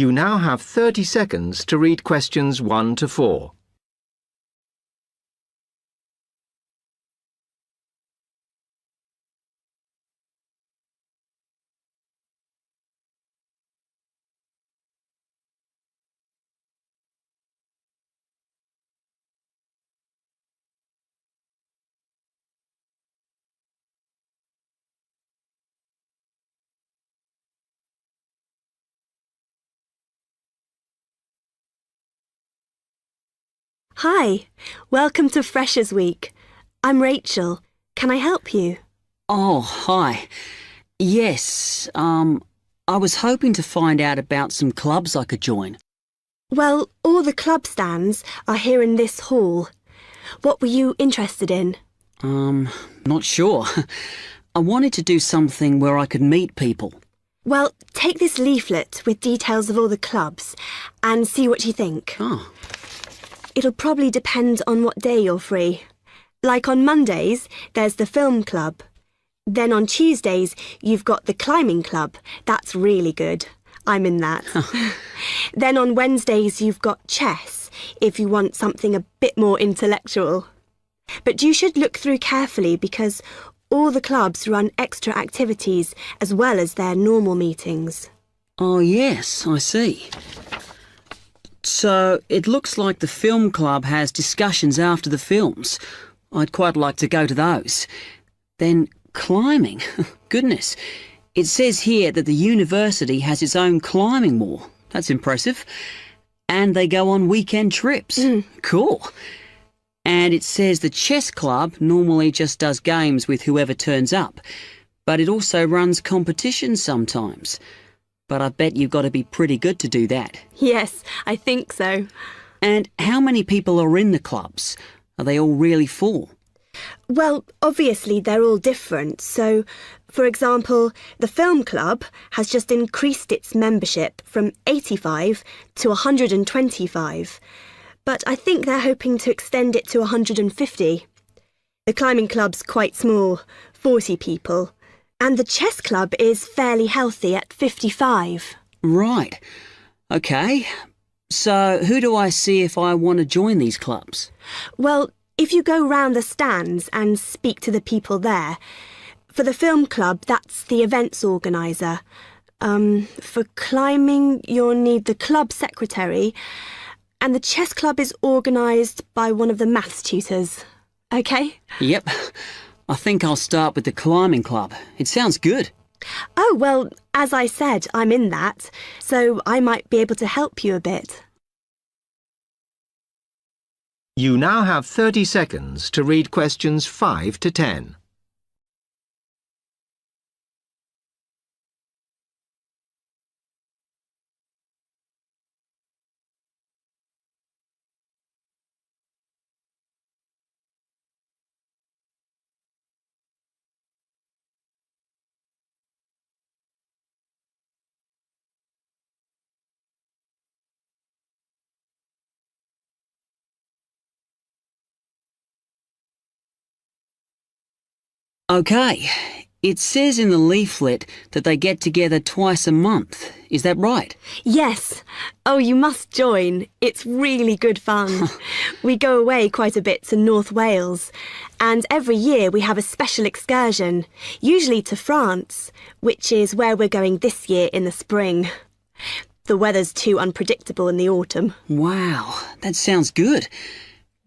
You now have 30 seconds to read questions 1 to 4. Hi, welcome to Freshers Week. I'm Rachel. Can I help you? Oh, hi. Yes, I was hoping to find out about some clubs I could join. Well, all the club stands are here in this hall. What were you interested in? Not sure. I wanted to do something where I could meet people. Well, take this leaflet with details of all the clubs and see what you think. Oh. It'll probably depend on what day you're free. Like on Mondays, there's the film club. Then on Tuesdays, you've got the climbing club. That's really good. I'm in that. Then on Wednesdays, you've got chess, if you want something a bit more intellectual. But you should look through carefully because all the clubs run extra activities as well as their normal meetings. Oh, yes, I see. So it looks like the film club has discussions after the films. I'd quite like to go to those. Then climbing. Goodness. It says here that the university has its own climbing wall. That's impressive. And they go on weekend trips. Cool. And it says the chess club normally just does games with whoever turns up, but it also runs competitions sometimes. But I bet you've got to be pretty good to do that. Yes, I think so. And how many people are in the clubs? Are they all really full? Well, obviously they're all different. So, for example, the film club has just increased its membership from 85 to 125. But I think they're hoping to extend it to 150. The climbing club's quite small, 40 people. And the chess club is fairly healthy at 55. Right. OK. So who do I see if I want to join these clubs? Well, if you go round the stands and speak to the people there, for the film club, that's the events organiser. For climbing, you'll need the club secretary, and the chess club is organised by one of the maths tutors. OK? Yep. I think I'll start with the climbing club. It sounds good. Oh, well, as I said, I'm in that, so I might be able to help you a bit. You now have 30 seconds to read questions 5 to 10. OK. It says in the leaflet that they get together twice a month. Is that right? Yes. Oh, you must join. It's really good fun. We go away quite a bit to North Wales. And every year we have a special excursion, usually to France, which is where we're going this year in the spring. The weather's too unpredictable in the autumn. Wow, that sounds good.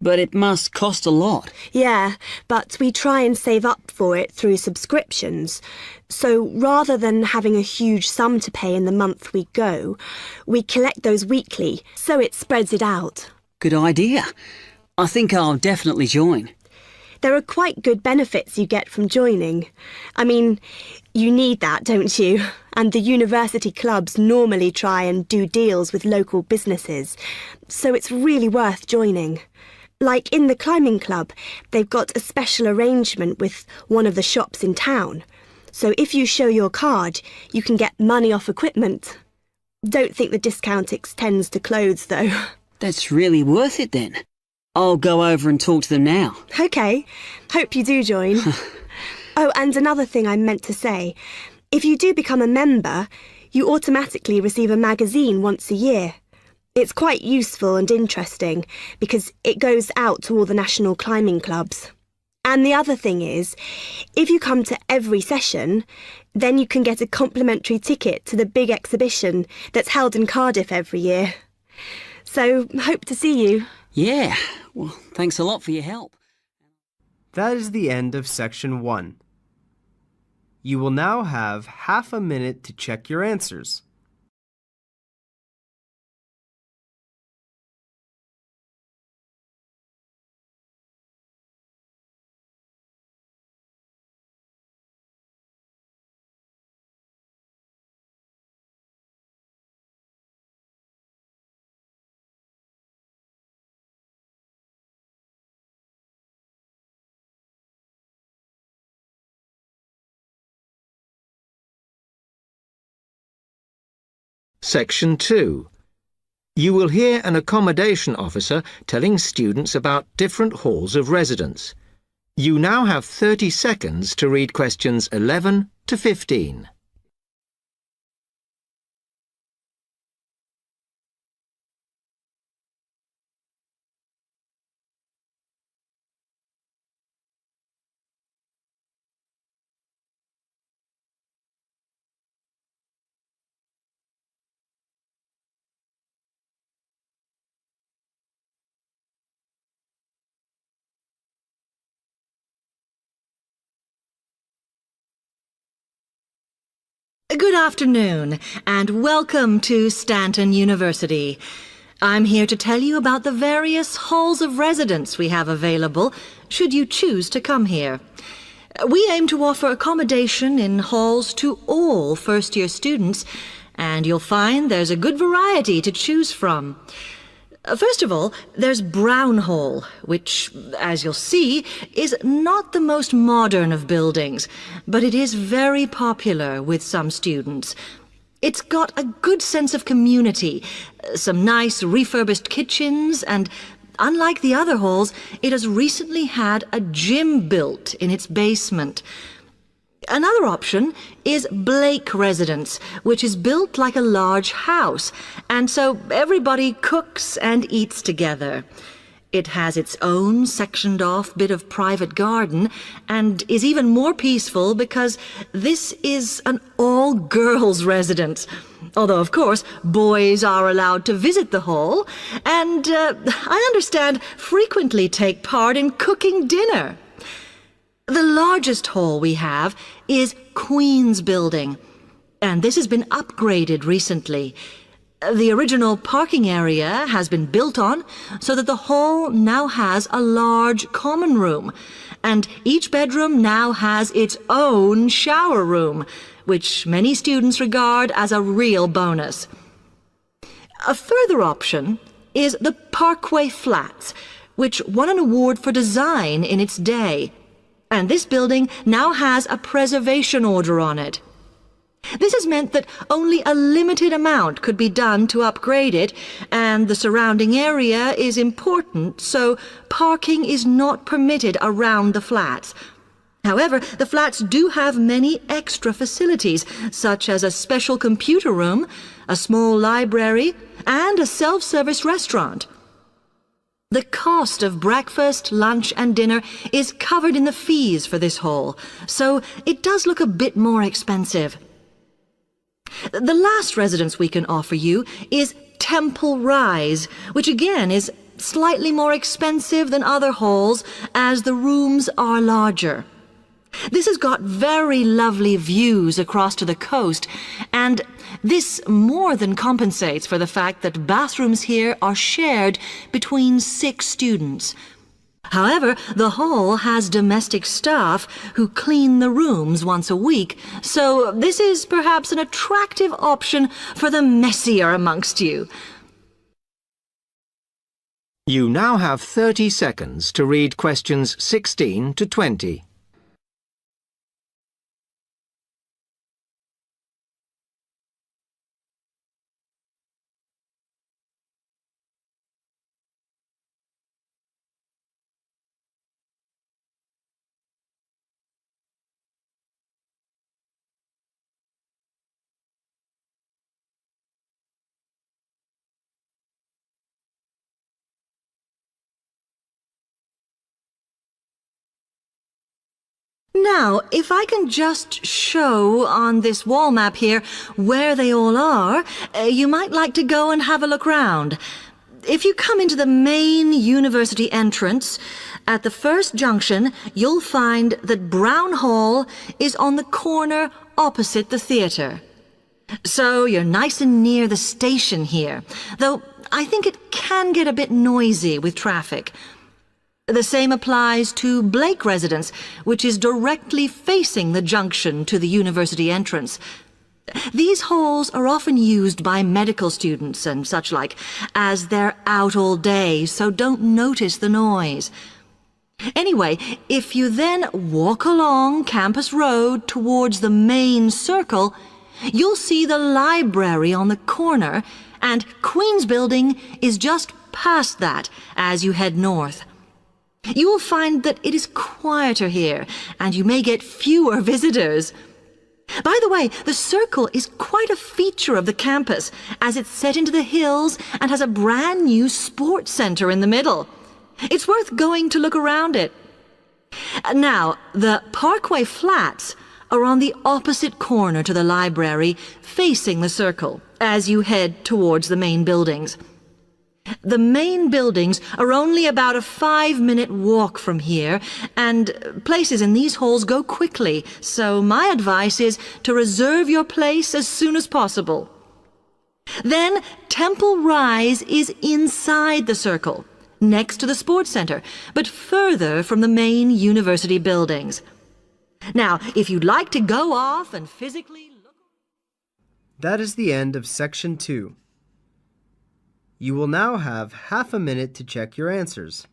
But it must cost a lot. Yeah, but we try and save up for it through subscriptions. So rather than having a huge sum to pay in the month we go, we collect those weekly, so it spreads it out. Good idea. I think I'll definitely join. There are quite good benefits you get from joining. I mean, you need that, don't you? And the university clubs normally try and do deals with local businesses, so it's really worth joining. Like in the climbing club, they've got a special arrangement with one of the shops in town. So if you show your card, you can get money off equipment. Don't think the discount extends to clothes, though. That's really worth it then. I'll go over and talk to them now. OK. Hope you do join. Oh, and another thing I meant to say. If you do become a member, You automatically receive a magazine once a year. It's quite useful and interesting because it goes out to all the national climbing clubs. And the other thing is, if you come to every session, then you can get a complimentary ticket to the big exhibition that's held in Cardiff every year. So, hope to see you. Yeah, well, thanks a lot for your help. That is the end of section 1. You will now have half a minute to check your answers. Section 2. You will hear an accommodation officer telling students about different halls of residence. You now have 30 seconds to read questions 11 to 15. Good afternoon, and welcome to Stanton University. I'm here to tell you about the various halls of residence we have available, should you choose to come here. We aim to offer accommodation in halls to all first-year students, and you'll find there's a good variety to choose from. First of all, there's Brown Hall, which, as you'll see, is not the most modern of buildings, but it is very popular with some students. It's got a good sense of community, some nice refurbished kitchens, and unlike the other halls, it has recently had a gym built in its basement. Another option is Blake Residence, which is built like a large house, and so everybody cooks and eats together. It has its own sectioned-off bit of private garden and is even more peaceful because this is an all-girls residence. Although, of course, boys are allowed to visit the hall and, I understand, frequently take part in cooking dinner. The largest hall we have is Queen's Building, and this has been upgraded recently. The original parking area has been built on so that the hall now has a large common room, and each bedroom now has its own shower room, which many students regard as a real bonus. A further option is the Parkway Flats, which won an award for design in its day. And this building now has a preservation order on it. This has meant that only a limited amount could be done to upgrade it, and the surrounding area is important, so parking is not permitted around the flats. However, the flats do have many extra facilities, such as a special computer room, a small library, and a self-service restaurant. The cost of breakfast, lunch and dinner is covered in the fees for this hall, so it does look a bit more expensive. The last residence we can offer you is Temple Rise, which again is slightly more expensive than other halls as the rooms are larger. This has got very lovely views across to the coast, and this more than compensates for the fact that bathrooms here are shared between 6 students. However, the hall has domestic staff who clean the rooms once a week, so this is perhaps an attractive option for the messier amongst you. You now have 30 seconds to read questions 16 to 20. Now, if I can just show on this wall map here where they all are, you might like to go and have a look round. If you come into the main university entrance, at the first junction, you'll find that Brown Hall is on the corner opposite the theatre. So you're nice and near the station here, though I think it can get a bit noisy with traffic. The same applies to Blake Residence, which is directly facing the junction to the university entrance. These halls are often used by medical students and such like, as they're out all day, so don't notice the noise. Anyway, if you then walk along Campus Road towards the main circle, you'll see the library on the corner, and Queen's Building is just past that as you head north. You will find that it is quieter here, and you may get fewer visitors. By the way, the circle is quite a feature of the campus, as it's set into the hills and has a brand new sports center in the middle. It's worth going to look around it. Now, the Parkway Flats are on the opposite corner to the library, facing the circle, as you head towards the main buildings. The main buildings are only about a 5-minute walk from here, and places in these halls go quickly, so my advice is to reserve your place as soon as possible. Then Temple Rise is inside the circle, next to the sports center, but further from the main university buildings. Now, if you'd like to go off and physically look... That is the end of section 2. You will now have half a minute to check your answers.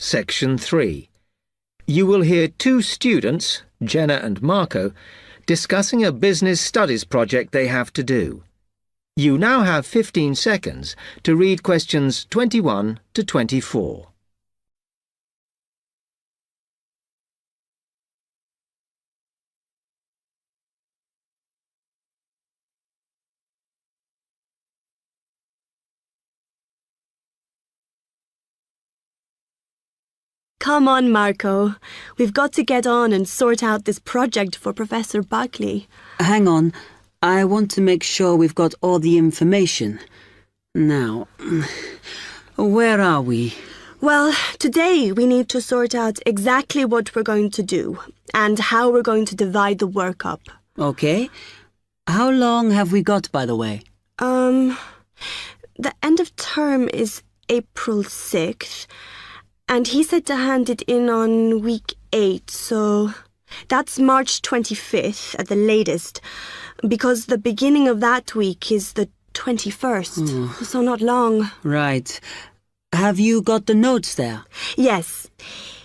Section 3. You will hear two students, Jenna and Marco, discussing a business studies project they have to do. You now have 15 seconds to read questions 21 to 24. Come on, Marco. We've got to get on and sort out this project for Professor Buckley. Hang on. I want to make sure we've got all the information. Now, where are we? Well, today we need to sort out exactly what we're going to do and how we're going to divide the work up. Okay. How long have we got, by the way? The end of term is April 6th. And he said to hand it in on week 8, so that's March 25th at the latest, because the beginning of that week is the 21st, so not long. Right. Have you got the notes there? Yes.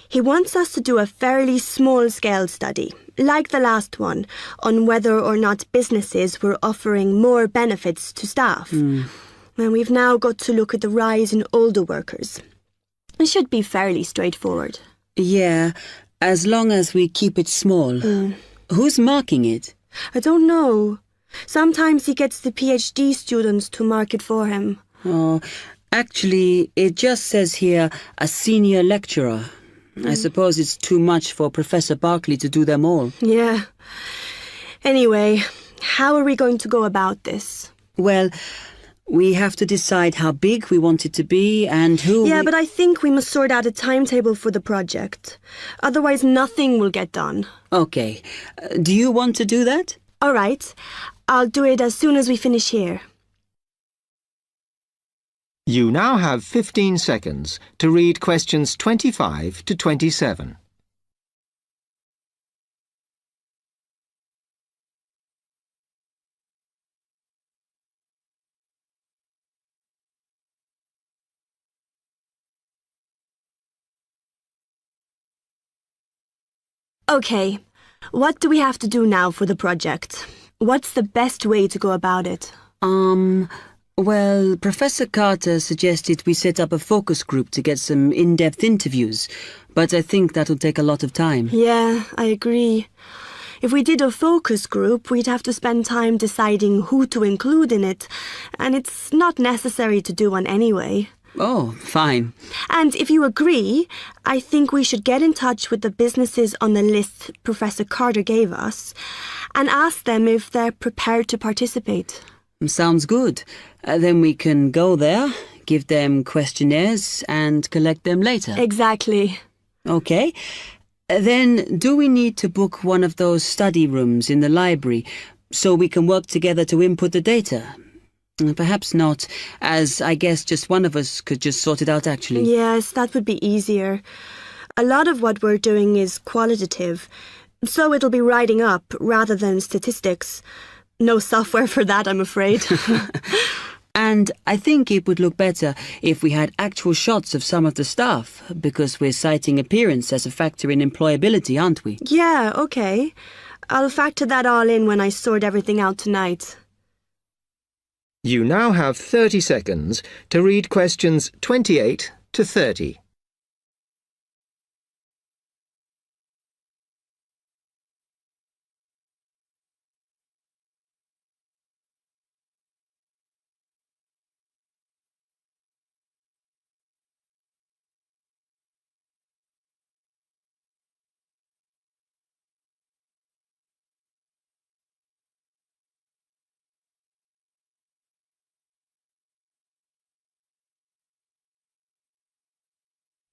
He wants us to do a fairly small-scale study, like the last one, on whether or not businesses were offering more benefits to staff. And we've now got to look at the rise in older workers. It should be fairly straightforward. Yeah, as long as we keep it small. Who's marking it? I don't know. Sometimes he gets the PhD students to mark it for him. Oh, actually, it just says here, a senior lecturer. I suppose it's too much for Professor Barclay to do them all. Yeah. Anyway, how are we going to go about this? Well, we have to decide how big we want it to be and who... Yeah, but I think we must sort out a timetable for the project. Otherwise, nothing will get done. Okay. Do you want to do that? All right. I'll do it as soon as we finish here. You now have 15 seconds to read questions 25 to 27. Okay, what do we have to do now for the project? What's the best way to go about it? Well, Professor Carter suggested we set up a focus group to get some in-depth interviews, but I think that'll take a lot of time. Yeah, I agree. If we did a focus group, we'd have to spend time deciding who to include in it, and it's not necessary to do one anyway. Oh, fine. And if you agree, I think we should get in touch with the businesses on the list Professor Carter gave us and ask them if they're prepared to participate. Sounds good. Then we can go there, give them questionnaires, and collect them later. Exactly. Okay. Then do we need to book one of those study rooms in the library so we can work together to input the data? Perhaps not, as I guess just one of us could just sort it out actually. Yes, that would be easier. A lot of what we're doing is qualitative, so it'll be writing up rather than statistics. No software for that, I'm afraid. And I think it would look better if we had actual shots of some of the staff, because we're citing appearance as a factor in employability, aren't we? Yeah, okay. I'll factor that all in when I sort everything out tonight. You now have 30 seconds to read questions 28 to 30.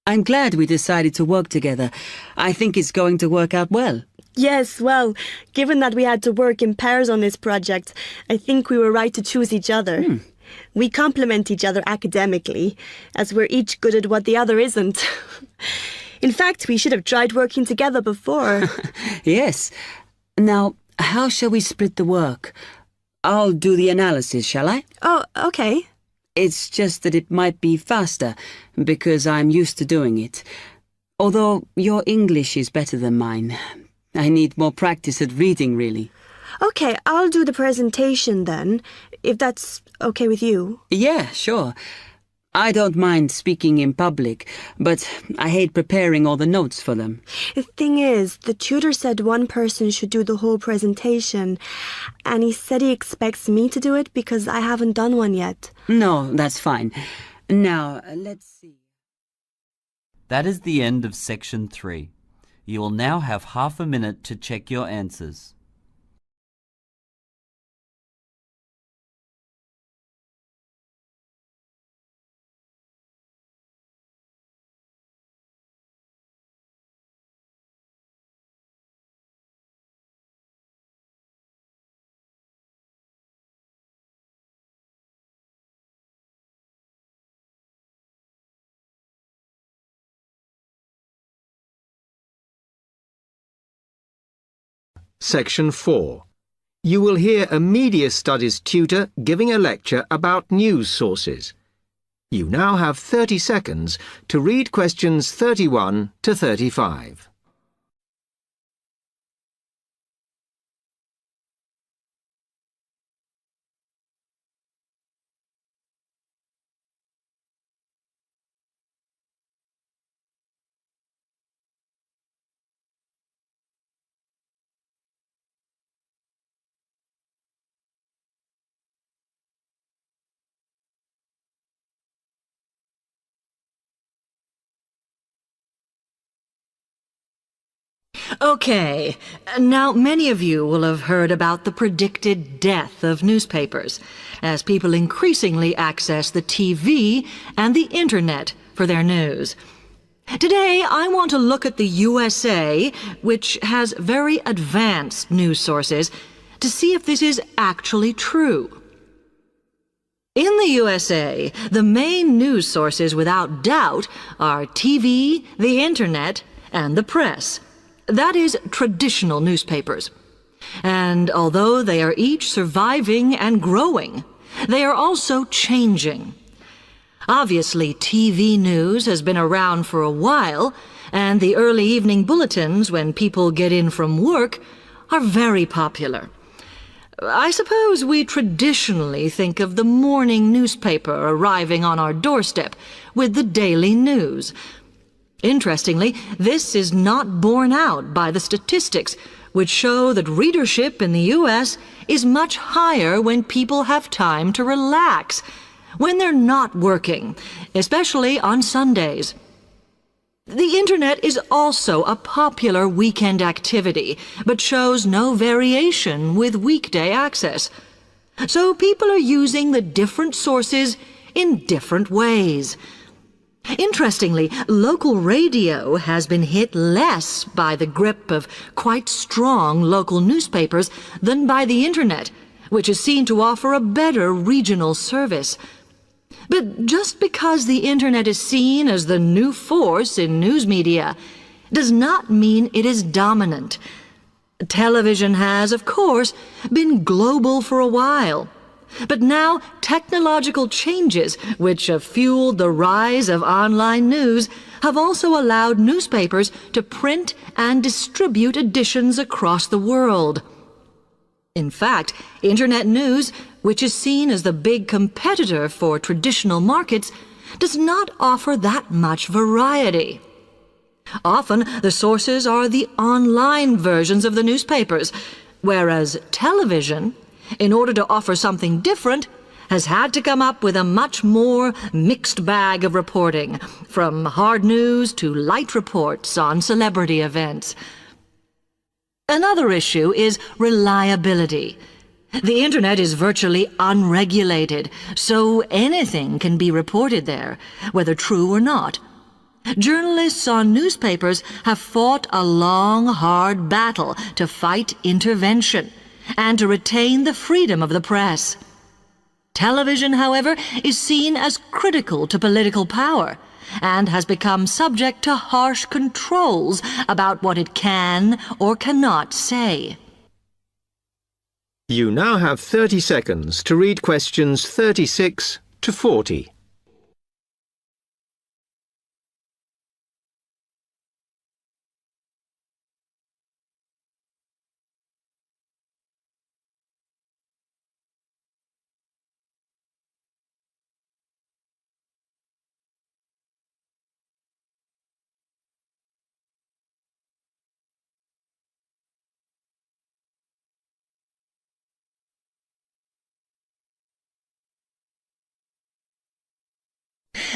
I'm glad we decided to work together. I think it's going to work out well. Yes, well, given that we had to work in pairs on this project, I think we were right to choose each other. We complement each other academically, as we're each good at what the other isn't. In fact, we should have tried working together before. Yes. Now, how shall we split the work? I'll do the analysis, shall I? Oh, okay. It's just that it might be faster, because I'm used to doing it. Although your English is better than mine. I need more practice at reading, really. Okay, I'll do the presentation then, if that's okay with you. Yeah, sure. I don't mind speaking in public, but I hate preparing all the notes for them. The thing is, the tutor said one person should do the whole presentation, and he said he expects me to do it because I haven't done one yet. No, that's fine. Now, let's see. That is the end of section 3. You will now have half a minute to check your answers. Section 4. You will hear a media studies tutor giving a lecture about news sources. You now have 30 seconds to read questions 31 to 35. Okay, now many of you will have heard about the predicted death of newspapers, as people increasingly access the TV and the internet for their news. Today, I want to look at the USA, which has very advanced news sources, to see if this is actually true. In the USA, the main news sources without doubt are TV, the internet, and the press. That is, traditional newspapers. And although they are each surviving and growing, they are also changing. Obviously, TV news has been around for a while, and the early evening bulletins when people get in from work are very popular. I suppose we traditionally think of the morning newspaper arriving on our doorstep with the daily news. Interestingly, this is not borne out by the statistics, which show that readership in the U.S. is much higher when people have time to relax, when they're not working, especially on Sundays. The Internet is also a popular weekend activity, but shows no variation with weekday access. So people are using the different sources in different ways. Interestingly, local radio has been hit less by the grip of quite strong local newspapers than by the Internet, which is seen to offer a better regional service. But just because the Internet is seen as the new force in news media does not mean it is dominant. Television has, of course, been global for a while. But now technological changes, which have fueled the rise of online news, have also allowed newspapers to print and distribute editions across the world. In fact, Internet news, which is seen as the big competitor for traditional markets, does not offer that much variety. Often, the sources are the online versions of the newspapers, whereas television, in order to offer something different, has had to come up with a much more mixed bag of reporting, from hard news to light reports on celebrity events. Another issue is reliability. The Internet is virtually unregulated, so anything can be reported there, whether true or not. Journalists on newspapers have fought a long, hard battle to fight intervention and to retain the freedom of the press. Television, however, is seen as critical to political power and has become subject to harsh controls about what it can or cannot say. You now have 30 seconds to read questions 36 to 40.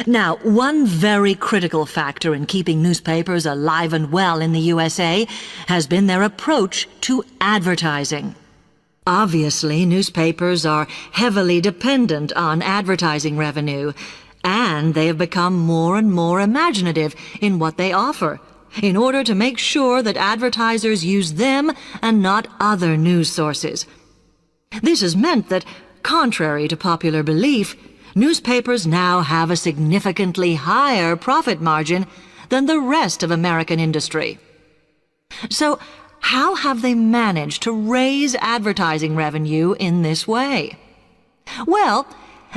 Now, one very critical factor in keeping newspapers alive and well in the USA has been their approach to advertising. Obviously, newspapers are heavily dependent on advertising revenue, and they have become more and more imaginative in what they offer, in order to make sure that advertisers use them and not other news sources. This has meant that, contrary to popular belief, newspapers now have a significantly higher profit margin than the rest of American industry. So, how have they managed to raise advertising revenue in this way? Well,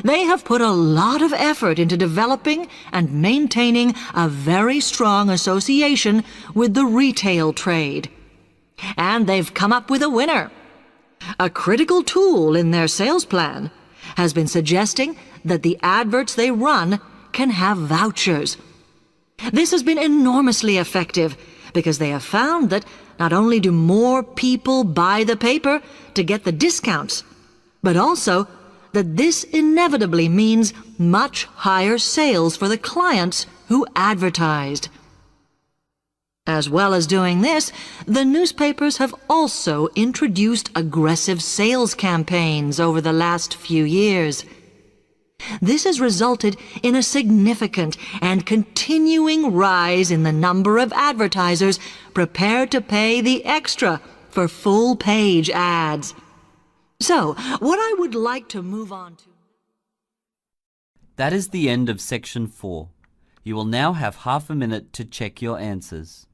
they have put a lot of effort into developing and maintaining a very strong association with the retail trade. And they've come up with a winner. A critical tool in their sales plan has been suggesting that the adverts they run can have vouchers. This has been enormously effective because they have found that not only do more people buy the paper to get the discounts, but also that this inevitably means much higher sales for the clients who advertised. As well as doing this, the newspapers have also introduced aggressive sales campaigns over the last few years. This has resulted in a significant and continuing rise in the number of advertisers prepared to pay the extra for full-page ads. So, what I would like to move on to... That is the end of section 4. You will now have half a minute to check your answers.